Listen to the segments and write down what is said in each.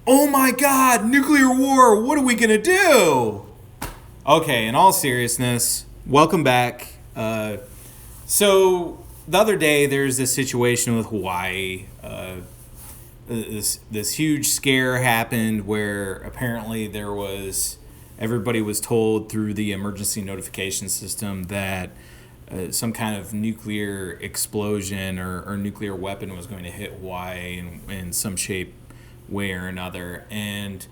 oh my god, nuclear war, what are we gonna do? Okay, in all seriousness, welcome back. So the other day, there's this situation with Hawaii. This huge scare happened where apparently everybody was told through the emergency notification system that some kind of nuclear explosion or nuclear weapon was going to hit Hawaii in some shape, way or another, and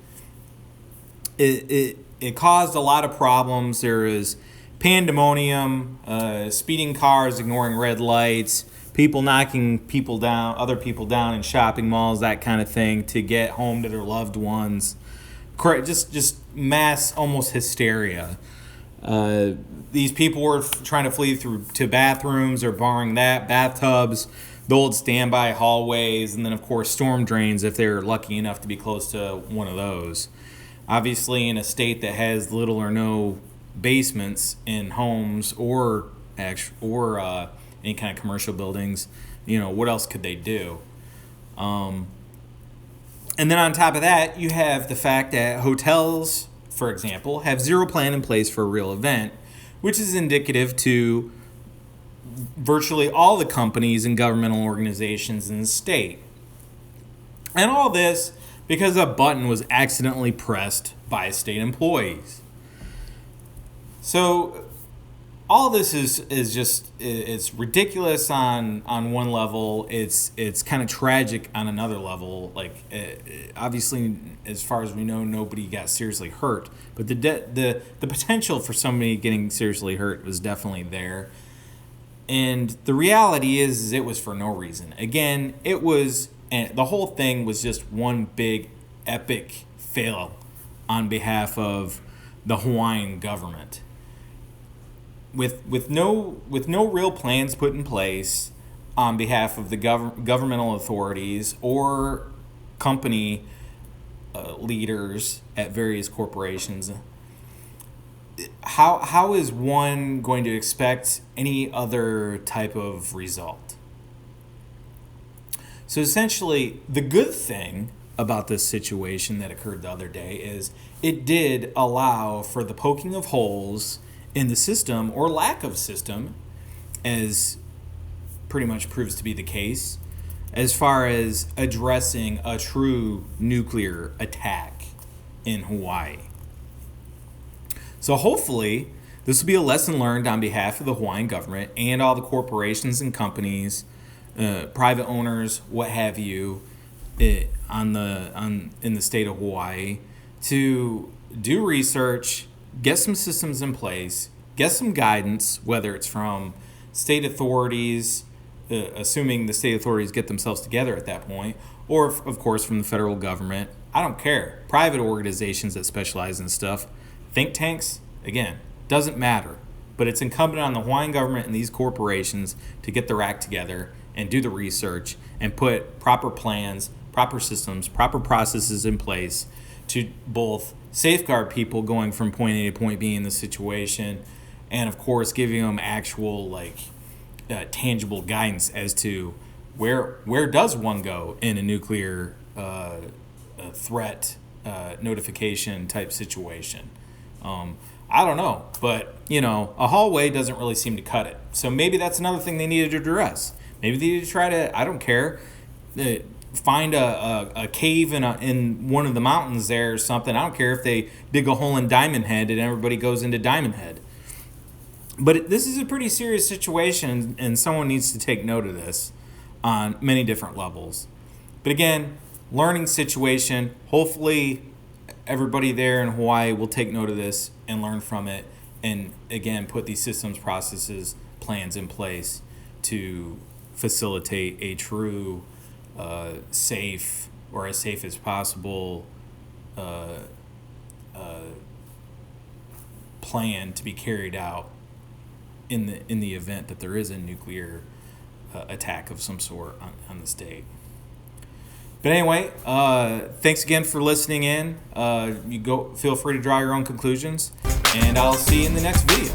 it caused a lot of problems. There was pandemonium, speeding cars, ignoring red lights, people knocking other people down in shopping malls, that kind of thing, to get home to their loved ones. Just mass, almost hysteria. These people were trying to flee to bathrooms or borrowing bathtubs, the old standby hallways, and then of course storm drains if they're lucky enough to be close to one of those. Obviously, in a state that has little or no basements in homes or any kind of commercial buildings, what else could they do? And then on top of that, you have the fact that hotels, for example, have zero plan in place for a real event, which is indicative to virtually all the companies and governmental organizations in the state. And all this because a button was accidentally pressed by state employees. So all this is just, it's ridiculous on one level. It's kind of tragic on another level. Like, obviously, as far as we know, nobody got seriously hurt, but the potential for somebody getting seriously hurt was definitely there. And the reality is it was for no reason. Again, the whole thing was just one big epic fail on behalf of the Hawaiian government. With no real plans put in place on behalf of the governmental authorities or company leaders at various corporations, how is one going to expect any other type of result? So essentially, the good thing about this situation that occurred the other day is it did allow for the poking of holes in the system, or lack of system, as pretty much proves to be the case, as far as addressing a true nuclear attack in Hawaii. So hopefully, this will be a lesson learned on behalf of the Hawaiian government and all the corporations and companies, private owners, what have you, in the state of Hawaii, to do research, get some systems in place, get some guidance, whether it's from state authorities, assuming the state authorities get themselves together at that point, or of course from the federal government. I don't care. Private organizations that specialize in stuff, think tanks, again, doesn't matter. But it's incumbent on the Hawaiian government and these corporations to get their act together and do the research and put proper plans, proper systems, proper processes in place to both safeguard people going from point A to point B in the situation, and of course giving them actual tangible guidance as to where does one go in a nuclear threat notification type situation. I don't know, but a hallway doesn't really seem to cut it. So maybe that's another thing they needed to address. Maybe they need to try to, I don't care, find a cave in one of the mountains there or something. I don't care if they dig a hole in Diamond Head and everybody goes into Diamond Head. But this is a pretty serious situation, and someone needs to take note of this on many different levels. But again, learning situation. Hopefully everybody there in Hawaii will take note of this and learn from it, and again put these systems, processes, plans in place to facilitate a true safe, or as safe as possible, plan to be carried out in the event that there is a nuclear attack of some sort on the state. But anyway, thanks again for listening in. Feel free to draw your own conclusions, and I'll see you in the next video.